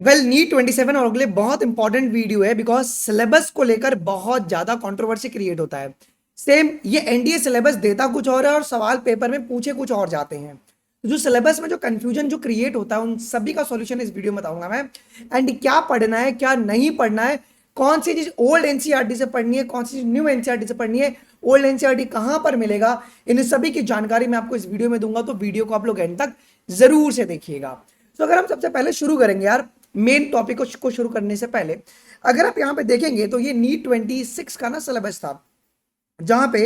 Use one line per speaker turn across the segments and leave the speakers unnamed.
Well neat 27 और अगले बहुत इंपॉर्टेंट वीडियो है बिकॉज सिलेबस को लेकर बहुत ज्यादा कंट्रोवर्सी क्रिएट होता है। सेम ये एनडीए सिलेबस देता कुछ और है और सवाल पेपर में पूछे कुछ और जाते हैं। तो जो सिलेबस में जो कंफ्यूजन जो क्रिएट होता है उन सभी का सॉल्यूशन इस वीडियो में बताऊंगा मैं। एंड क्या पढ़ना है क्या नहीं पढ़ना है, कौन सी चीज ओल्ड एनसीईआरटी से पढ़नी है, कौन सी चीज न्यू एनसीईआरटी से पढ़नी है, ओल्ड एनसीईआरटी कहां पर मिलेगा, इन सभी की जानकारी मैं आपको इस वीडियो में दूंगा। तो वीडियो को आप लोग एंड तक जरूर से देखिएगा। तो अगर हम सबसे पहले शुरू करेंगे यार मेन टॉपिक को शुरू करने से पहले, अगर आप यहाँ पे देखेंगे तो ये नीट 26 का ना सिलेबस था, जहां पे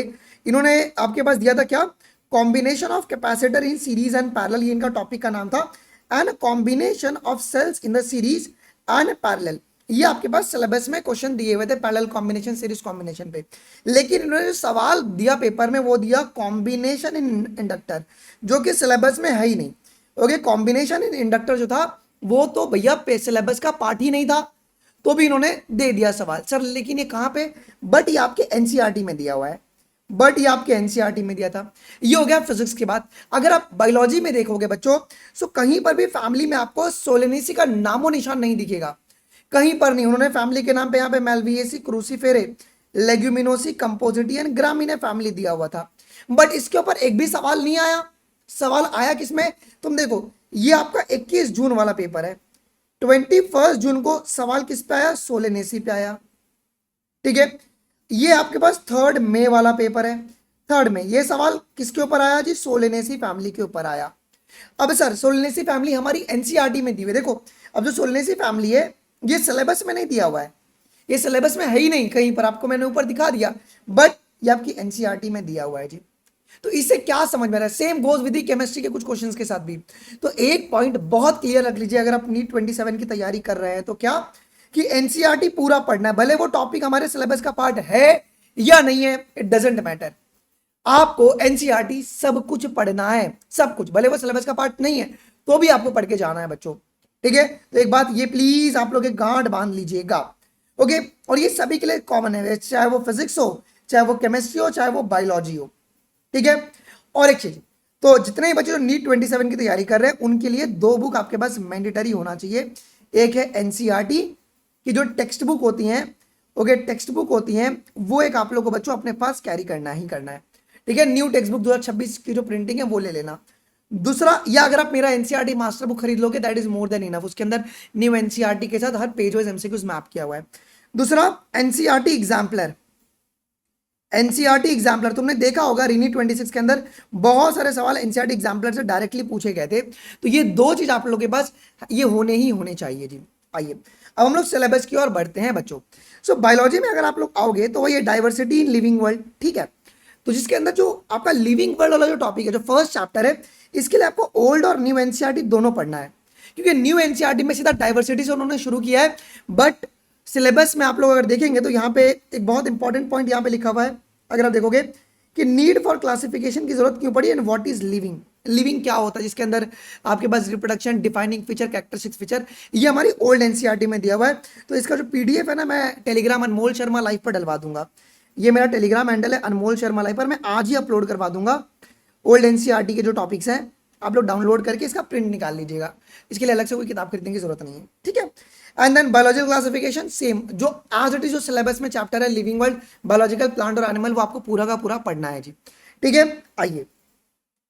इन्होंने आपके पास दिया था क्या, combination of capacitor in series and parallel, ये इनका टॉपिक का नाम था। And combination of cells in the series and parallel, ये आपके पास सिलेबस में क्वेश्चन दिए हुए थे पैरेलल कॉम्बिनेशन सीरीज कॉम्बिनेशन पे। लेकिन इन्होंने जो सवाल दिया पेपर में वो दिया कॉम्बिनेशन इन इंडक्टर, जो कि सिलेबस में है ही नहीं। ओके, कॉम्बिनेशन इन इंडक्टर जो था वो तो भैया सिलेबस का पार्ट ही नहीं था, तो भी इन्होंने दे दिया सवाल सर। लेकिन ये कहां पे, बट ये आपके एनसीईआरटी में दिया हुआ है, बट ये आपके एनसीईआरटी में दिया था। ये हो गया फिजिक्स की बात। अगर आप बायोलॉजी में देखोगे बच्चों, तो कहीं पर भी फैमिली में आपको सोलेनेसी का नामो निशान नहीं दिखेगा, कहीं पर नहीं। उन्होंने फैमिली के नाम पे यहाँ पे Malvaceae, Cruciferae, Leguminosae, Compositae and Gramineae family दिया हुआ था, बट इसके ऊपर एक भी सवाल नहीं आया। सवाल आया किसमें, तुम देखो ये आपका 21 जून वाला पेपर है, 21 जून को सवाल किस पे आया, सोलेनेसी पे आया। ठीक है, ये आपके पास 3 मई वाला पेपर है, 3 मई ये सवाल किसके ऊपर आया जी, सोलेनेसी फैमिली के ऊपर आया। अब सर सोलेनेसी फैमिली हमारी एनसीईआरटी में दी हुई है, देखो अब जो सोलेनेसी फैमिली है ये सिलेबस में नहीं दिया हुआ है, ये सिलेबस में है ही नहीं कहीं पर, आपको मैंने ऊपर दिखा दिया, बट ये आपकी एनसीईआरटी में दिया हुआ है जी। तो इससे क्या समझ में आ रहा है, सेम गोज विद केमिस्ट्री के कुछ क्वेश्चंस के साथ भी। तो एक पॉइंट बहुत क्लियर रख लीजिए अगर आप नीट 27 की तैयारी कर रहे हैं तो, क्या कि एनसीईआरटी पूरा पढ़ना है, भले वो टॉपिक हमारे सिलेबस का पार्ट है या नहीं है, इट डजेंट मैटर। आपको एनसीईआरटी सब कुछ पढ़ना है, सब कुछ, भले वो सिलेबस का पार्ट नहीं है तो भी आपको पढ़ के जाना है बच्चों। ठीक है, तो एक बात ये प्लीज आप लोग एक गांठ बांध लीजिएगा। ओके, और ये सभी के लिए कॉमन है, चाहे वो फिजिक्स हो, चाहे वो केमिस्ट्री हो, चाहे वो बायोलॉजी हो। ठीक है, और एक चीज, तो जितने ही बच्चे जो नीट 27 की तैयारी कर रहे हैं उनके लिए 2 बुक आपके पास मैंडेटरी होना चाहिए। एक है एनसीईआरटी की जो टेक्स्ट बुक होती हैं, ओके टेक्स्ट बुक होती हैं, वो एक आप लोग को बच्चों अपने पास कैरी करना ही करना है। ठीक है, न्यू टेक्स्ट बुक 2026 की जो प्रिंटिंग है वो ले लेना। दूसरा, या अगर आप मेरा एनसीईआरटी मास्टर बुक खरीद लोगे that is more than enough, उसके अंदर न्यू एनसीईआरटी के साथ हर पेज वाइज एमसीक्यूज मैप किया हुआ है। दूसरा, एनसीईआरटी एग्जाम्पलर, एनसीईआरटी एग्जाम्पलर तुमने देखा होगा रीनी 26 के अंदर बहुत सारे सवाल एनसीईआरटी एग्जाम्पलर से डायरेक्टली पूछे गए थे। तो ये 2 चीज आप लोगों के पास ये होने ही होने चाहिए जी। आइए अब हम लोग सिलेबस की ओर बढ़ते हैं बच्चों। सो बायोलॉजी में अगर आप लोग आओगे तो वही डाइवर्सिटी इन लिविंग वर्ल्ड। ठीक है, तो जिसके अंदर जो आपका लिविंग वर्ल्ड वाला जो टॉपिक है, जो फर्स्ट चैप्टर है, इसके लिए आपको ओल्ड और न्यू एनसीईआरटी दोनों पढ़ना है, क्योंकि न्यू एनसीईआरटी में सीधा डाइवर्सिटी से उन्होंने शुरू किया है। बट सिलेबस में आप लोग अगर देखेंगे तो यहाँ पे एक बहुत इंपॉर्टेंट पॉइंट यहाँ पे लिखा हुआ है, अगर आप देखोगे कि नीड फॉर क्लासिफिकेशन की जरूरत क्यों पड़ी and what is living. Living क्या होता है, जिसके अंदर आपके पास reproduction, defining feature, characteristics feature, ये हमारी ओल्ड एनसीईआरटी में दिया हुआ है। तो इसका जो पीडीएफ है ना, मैं टेलीग्राम अनमोल शर्मा लाइव पर डलवा दूंगा, ये मेरा टेलीग्राम हैंडल है अनमोल शर्मा लाइव पर, मैं आज ही अपलोड करवा दूंगा। ओल्ड एनसीईआरटी के जो टॉपिक्स हैं आप लोग डाउनलोड करके इसका प्रिंट निकाल लीजिएगा, इसके लिए अलग से कोई किताब खरीदने की जरूरत नहीं है। ठीक है, and then biological classification same, जो एज इट इज जो सिलेबस में चैप्टर है लिविंग वर्ल्ड, बायोलॉजिकल, प्लांट और एनिमल, वो आपको पूरा का पूरा पढ़ना है जी। ठीक है, आइए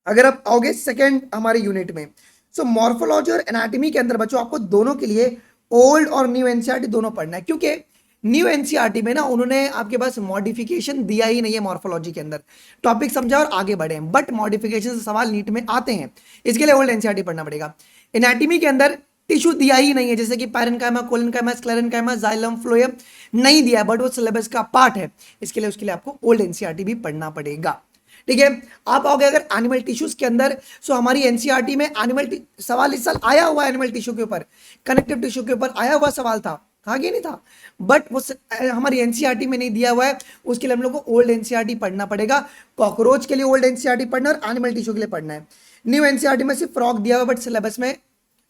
अगर आप आओगे सेकेंड हमारे यूनिट में, सो मॉर्फोलॉजी और एनाटॉमी के अंदर बच्चों आपको दोनों के लिए ओल्ड और न्यू एनसीईआरटी दोनों पढ़ना है, क्योंकि न्यू एनसीईआरटी में ना उन्होंने आपके पास मॉडिफिकेशन दिया ही नहीं है मॉर्फोलॉजी के अंदर, टॉपिक समझा और आगे बढ़े हैं, बट मॉडिफिकेशन से सवाल नीट में आते हैं, इसके लिए ओल्ड एनसीईआरटी पढ़ना पड़ेगा। एनाटॉमी के अंदर टिश्यू दिया ही नहीं है, जैसे कि parenchyma, collenchyma, sclerenchyma, xylem, phloem नहीं दिया है, बट वो सिलेबस का पार्ट है, इसके लिए उसके लिए आपको ओल्ड एनसीईआरटी भी पढ़ना पड़ेगा। ठीक है, आप आओगे अगर एनिमल टिश्यूज के अंदर, सो हमारी एनसीईआरटी में एनिमल सवाल इस साल आया हुआ, एनिमल टिश्यू के ऊपर, कनेक्टिव टिश्यू के ऊपर आया हुआ सवाल था कि नहीं था, बट वो हमारी एनसीईआरटी में नहीं दिया हुआ है, उसके लिए हम लोग को ओल्ड एनसीईआरटी पढ़ना पड़ेगा। कॉकरोच के लिए ओल्ड एनसीईआरटी पढ़ना और एनिमल टिश्यू के लिए पढ़ना है। न्यू एनसीईआरटी में सिर्फ फ्रॉग दिया हुआ, बट सिलेबस में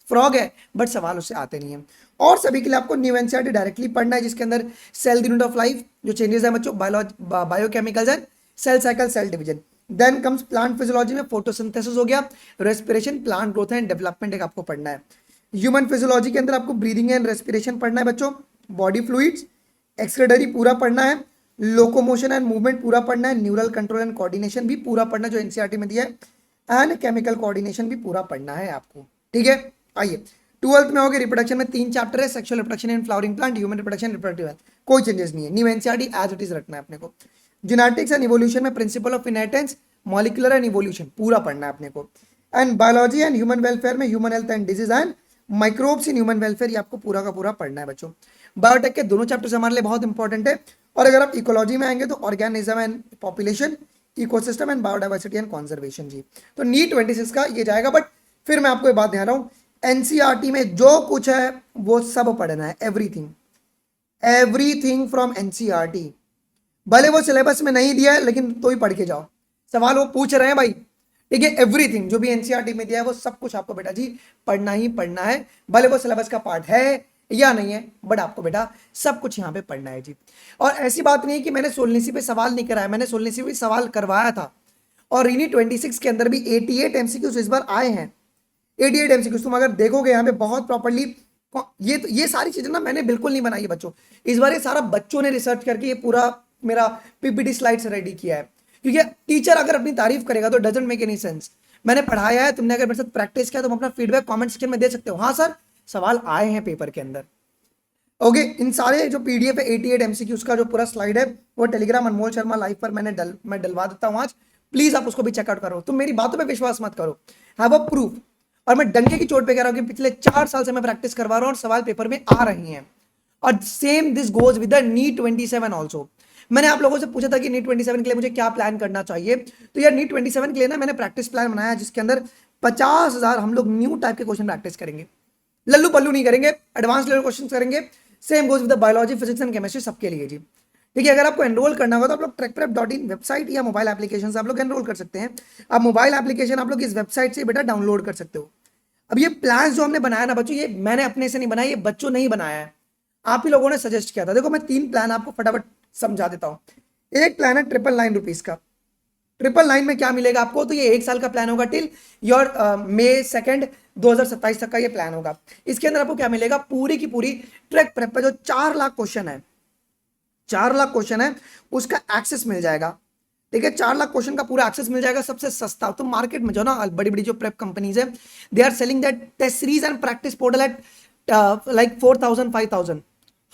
फ्रॉग है बट सवाल उससे आते नहीं है। और सभी के लिए आपको न्यू एनसीईआरटी डायरेक्टली पढ़ना है, जिसके अंदर सेल यूनिट ऑफ लाइफ जो चेंजेस है बच्चों, biochemicals and cell cycle, cell division, then comes plant physiology में फोटोसिंथेसिस हो गया, respiration, plant growth and development एक आपको पढ़ना है। ह्यूमन फिजियोलॉजी के अंदर आपको ब्रीदिंग एंड रेस्पिरेशन पढ़ना है बच्चों, बॉडी फ्लूइड्स, एक्सक्रेटरी पूरा पढ़ना है, लोकोमोशन एंड मूवमेंट पूरा पढ़ना है, न्यूरल कंट्रोल एंड कोऑर्डिनेशन भी पूरा पढ़ना है जो एनसीईआरटी में दिया है, एंड केमिकल कोऑर्डिनेशन भी पूरा पढ़ना है आपको। ठीक है, आइए 12th में हो गए। रिप्रोडक्शन में 3 चैप्टर है, sexual reproduction in flowering plant, human reproduction, reproductive health, कोई चेंजेस नहीं है, new NCERT as it is रखना है अपने को। जेनेटिक्स एंड इवोल्यूशन में principle of inheritance, molecular and evolution पूरा पढ़ना है अपने को, and biology and human welfare में human health and disease and microbes in human welfare, ये आपको पूरा का पूरा पढ़ना है बच्चों। बायोटेक के दोनों चैप्टर्स हमारे लिए बहुत इंपॉर्टेंट है। और अगर आप इकोलॉजी में आएंगे तो organism and population, ecosystem and biodiversity and conservation जी। तो नीट 26 का ये जाएगा। बट फिर मैं आपको एक बात ध्यान रहा हूँ, एनसीईआरटी में जो कुछ है वो सब पढ़ना है, एवरीथिंग, एवरीथिंग फ्रॉम एनसीईआरटी। भले वो सिलेबस में नहीं दिया है लेकिन तो ही पढ़ के जाओ, सवाल वो पूछ रहे हैं भाई। ठीक है, एवरीथिंग जो भी एनसीईआरटी में दिया है वो सब कुछ आपको बेटा जी पढ़ना ही पढ़ना है, भले वो सिलेबस का पार्ट है या नहीं है, बट आपको बेटा सब कुछ यहाँ पे पढ़ना है जी। और ऐसी बात नहीं है कि मैंने सोलनेसी पे सवाल नहीं कराया, मैंने सोलनेसी पे सवाल करवाया था। और रीनी 26 के अंदर भी 88 एमसीक्यूज इस बार आए हैं, 88 एमसीक्यूज। तुम अगर देखोगे यहाँ पे बहुत प्रॉपर्ली, ये सारी चीजें ना मैंने बिल्कुल नहीं बनाई है बच्चों, इस बार ये सारा बच्चों ने रिसर्च करके ये पूरा मेरा पीपीटी स्लाइड्स रेडी किया है। क्योंकि टीचर अगर अपनी तारीफ करेगा तो डजंट मेक एनी सेंस। मैंने पढ़ाया है, तुमने अगर मेरे साथ प्रैक्टिस किया, तुम अपना फीडबैक कमेंट सेक्शन में दे सकते हो, हाँ सर सवाल आए हैं पेपर के अंदर। ओके, इन सारे जो पीडीएफ है 88 एमसीक्यूज का जो पूरा स्लाइड है वो टेलीग्राम अनमोल शर्मा लाइव पर मैं डलवा देता हूँ आज, प्लीज आप उसको भी चेकआउट करो। तुम मेरी बातों पे विश्वास मत करो, हैव अ प्रूफ। और मैं डंके की चोट पे कह रहा हूँ कि पिछले 4 साल से मैं प्रैक्टिस करवा रहा हूँ और सवाल पेपर में आ रही हैं। और same this goes with the NEET 27 also. मैंने आप लोगों से पूछा था कि नीट 27 के लिए मुझे क्या प्लान करना चाहिए, तो यार नीट 27 के लिए ना मैंने प्रैक्टिस प्लान बनाया जिसके अंदर 50,000 हम लोग न्यू टाइप के क्वेश्चन प्रैक्टिस करेंगे, लल्लू पल्लू नहीं करेंगे, एडवांस लेवल क्वेश्चन करेंगे। Same goes with the biology, physics and chemistry सबके लिए जी। ठीक है, अगर आपको एनरोल करना होगा तो आप लोग ट्रैकप्रेप.in वेबसाइट या मोबाइल एप्लीकेशन से आप लोग एनरोल कर सकते हैं। अब मोबाइल एप्लीकेशन आप लोग इस वेबसाइट से बेटा डाउनलोड कर सकते हो। अब ये प्लान जो हमने बनाया ना बच्चों, ये मैंने अपने से नहीं बनाया, ये बच्चों ने ही बनाया है, आप ही लोगों ने सजेस्ट किया था। देखो मैं 3 प्लान आपको फटाफट समझा देता हूँ। एक प्लान है 999 रुपीज का। 999 में क्या मिलेगा आपको, तो ये 1 साल का प्लान होगा टिल योर May 2 2027 तक का ये प्लान होगा। इसके अंदर आपको क्या मिलेगा, पूरी की पूरी ट्रैक प्रेप पे जो 4 लाख क्वेश्चन है, 4 लाख क्वेश्चन है उसका एक्सेस मिल जाएगा। ठीक है, 4 लाख क्वेश्चन का पूरा एक्सेस मिल जाएगा सबसे सस्ता। तो मार्केट में जो ना बड़ी बड़ी जो प्रेप कंपनीज है, they are selling that test series and practice portal at like 4,000 5,000।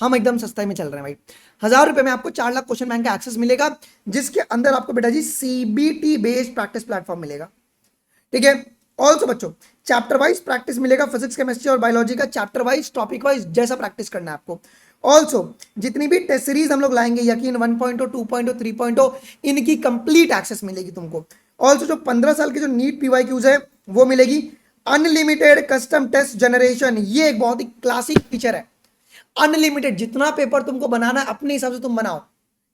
हम एकदम सस्ता में चल रहे हैं भाई। 1,000 रुपए में आपको 4 लाख क्वेश्चन बैंक का एक्सेस मिलेगा, जिसके अंदर आपको बेटा जी सीबीटी बेस्ड प्रैक्टिस प्लेटफॉर्म मिलेगा। ठीक है, ऑल्सो बच्चों चैप्टर वाइज प्रैक्टिस मिलेगा, फिजिक्स केमिस्ट्री और बायोलॉजी का चैप्टर वाइज टॉपिक वाइज जैसा प्रैक्टिस करना है आपको। ऑल्सो जितनी भी टेस्ट सीरीज हम लोग लाएंगे, यकीन 1.0 2.0 3.0 इनकी कंप्लीट एक्सेस मिलेगी तुमको। ऑल्सो जो 15 साल की जो नीट पीवाईक्यूज है वो मिलेगी, अनलिमिटेड कस्टम टेस्ट जनरेशन, ये एक बहुत ही क्लासिक फीचर है। अनलिमिटेड जितना पेपर तुमको बनाना है अपने हिसाब से तुम बनाओ।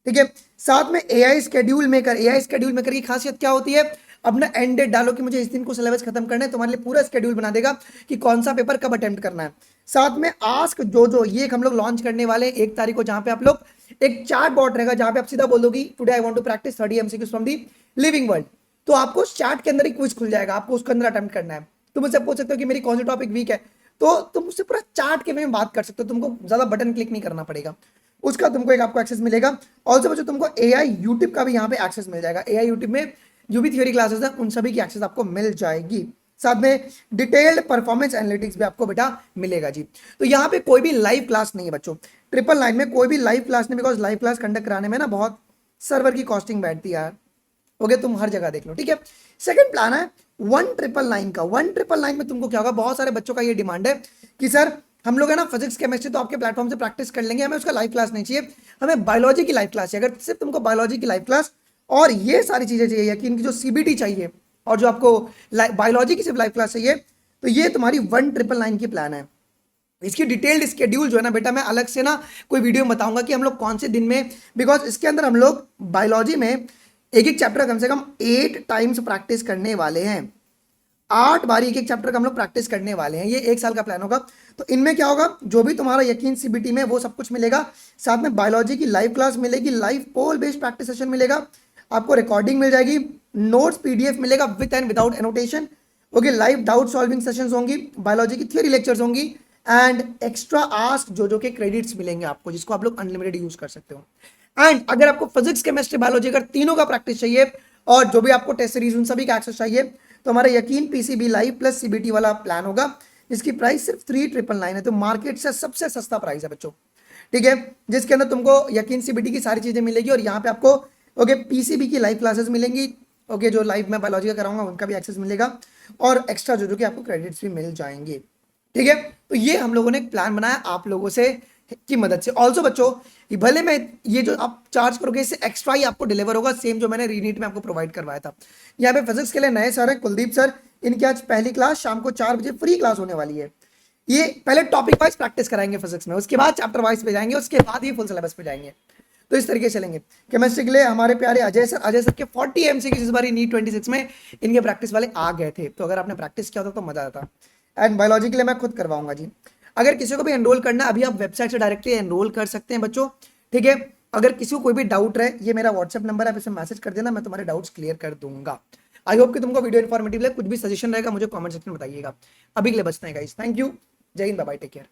ठीक है, साथ में AI schedule maker. AI schedule maker की खासियत क्या होती है, अपना एंड डेट डालो कि मुझे इस दिन को सिलेबस खत्म करना है, तुम्हारे लिए पूरा शेड्यूल बना देगा कि कौन सा पेपर कब अटेम्प्ट करना है। साथ में आस्क जो ये हम लोग लॉन्च करने वाले 1 तारीख को, जहां पे आप लोग एक चैट बॉट रहेगा जहां पे आप सीधा बोलोगी today I want to practice 30 MCQs from the living world, तो आपको चैट के अंदर ही क्विज खुल जाएगा, आपको उसके अंदर अटेम्प्ट करना है। तुम मुझसे पूछ सकते हो कि मेरी कौन सी टॉपिक वीक है, तो तुम उससे पूरा चार्ट के में बात कर सकते हो, तुमको ज्यादा बटन क्लिक नहीं करना पड़ेगा, उसका तुमको एक आपको एक्सेस मिलेगा। ऑल्सो बच्चों तुमको एआई यूट्यूब का भी यहाँ पे एक्सेस मिल जाएगा। एआई यूट्यूब में जो भी थियोरी क्लासेस हैं उन सभी की एक्सेस आपको मिल जाएगी। साथ में डिटेल्ड परफॉर्मेंस एनालिटिक्स भी आपको बेटा मिलेगा जी। तो यहाँ पे कोई भी लाइव क्लास नहीं है बच्चों, 999 में कोई भी लाइव क्लास नहीं, बिकॉज लाइव क्लास कंडक्ट कराने में ना बहुत सर्वर की कॉस्टिंग बैठती है यार। ओके, तुम हर जगह देख लो। ठीक है, सेकंड प्लान है 1999 का। 1999 में तुमको क्या होगा, बहुत सारे बच्चों का ये डिमांड है कि सर हम लोग है ना फिजिक्स केमिस्ट्री तो आपके प्लेटफॉर्म से प्रैक्टिस कर लेंगे, हमें उसका लाइव क्लास नहीं चाहिए, हमें बायोलॉजी की लाइव क्लास चाहिए। अगर सिर्फ तुमको बायोलॉजी की लाइव क्लास और ये सारी चीजें चाहिए, कि इनकी जो सीबीटी चाहिए और जो आपको बायोलॉजी की सिर्फ लाइव क्लास चाहिए, तो ये तुम्हारी 1999 की प्लान है। इसकी डिटेल्ड स्केड्यूल जो है ना बेटा मैं अलग से ना कोई वीडियो में बताऊंगा कि हम लोग कौन से दिन में, बिकॉज इसके अंदर हम लोग बायोलॉजी में एक एक चैप्टर कम से कम 8 टाइम्स प्रैक्टिस करने वाले हैं। 8 बारी एक एक चैप्टर का हम लोग प्रैक्टिस करने वाले हैं। ये 1 साल का प्लान होगा। तो इनमें क्या होगा, जो भी तुम्हारा यकीन सीबीटी में वो सब कुछ मिलेगा, साथ में बायोलॉजी की लाइव क्लास मिलेगी, लाइव पोल बेस्ड प्रैक्टिस सेशन मिलेगा, आपको रिकॉर्डिंग मिल जाएगी, नोट्स पीडीएफ मिलेगा with and without annotation, okay, live doubt solving sessions होंगी, बायोलॉजी की थ्योरी लेक्चर्स होंगी एंड एक्स्ट्रा आस्क जो के क्रेडिट्स मिलेंगे आपको, जिसको आप लोग अनलिमिटेड यूज कर सकते हो। एंड अगर आपको फिजिक्स केमिस्ट्री बायोलॉजी अगर तीनों का प्रैक्टिस चाहिए और जो भी आपको टेस्ट सीरीज उन सभी का एक्सेस चाहिए, तो हमारा यकीन पीसीबी लाइव प्लस सीबीटी वाला प्लान होगा, जिसकी प्राइस सिर्फ 3999 है, तो मार्केट से सबसे सस्ता प्राइस है बच्चों, ठीक है, जिसके अंदर तुमको यकीन सीबीटी की सारी चीजें मिलेगी और यहाँ पे आपको ओके पीसीबी की लाइव क्लासेस मिलेंगी, ओके जो लाइव में बायोलॉजी का कराऊंगा उनका भी एक्सेस मिलेगा और एक्स्ट्रा जो कि आपको क्रेडिट्स भी मिल जाएंगे, ठीक है। तो ये हम लोगों ने एक प्लान बनाया आप लोगों से की मदद से। ऑल्सो बच्चों, भले मैं ये जो आप चार्ज करोगे इससे एक्स्ट्रा ही आपको डिलीवर होगा, सेम जो मैंने रीनीट में आपको प्रोवाइड करवाया था। यहाँ पे फिजिक्स के लिए नए सर है कुलदीप सर, इनकी आज पहली क्लास शाम को 4 बजे फ्री क्लास होने वाली है। ये पहले टॉपिक वाइज प्रैक्टिस कराएंगे फिजिक्स में, उसके बाद चैप्टर वाइज पे जाएंगे, उसके बाद ही फुल सिलेबस पे जाएंगे, तो इस तरीके से चलेंगे। केमिस्ट्री के लिए हमारे प्यारे अजय सर के 40 एमसीक्यू इस बार नीट 26 में इनके प्रैक्टिस वाले आ गए थे, तो अगर आपने प्रैक्टिस किया होता तो मजा आता। एंड बायोलॉजी के लिए मैं खुद करवाऊंगा जी। अगर किसी को भी एनरोल करना अभी आप वेबसाइट से डायरेक्टली एनरोल कर सकते हैं बच्चों, ठीक है। अगर किसी को कोई भी डाउट रहे, ये मेरा व्हाट्सएप नंबर है, आप इसे मैसेज कर देना, मैं तुम्हारे डाउट्स क्लियर कर दूंगा। आई होप कि तुमको वीडियो इन्फॉर्मेटिव लगे, कुछ भी सजेशन रहेगा मुझे कमेंट सेक्शन में बताइएगा। अभी के लिए बचते हैं गाइस, थैंक यू, जय हिंद, बाय बाय, टेक केयर।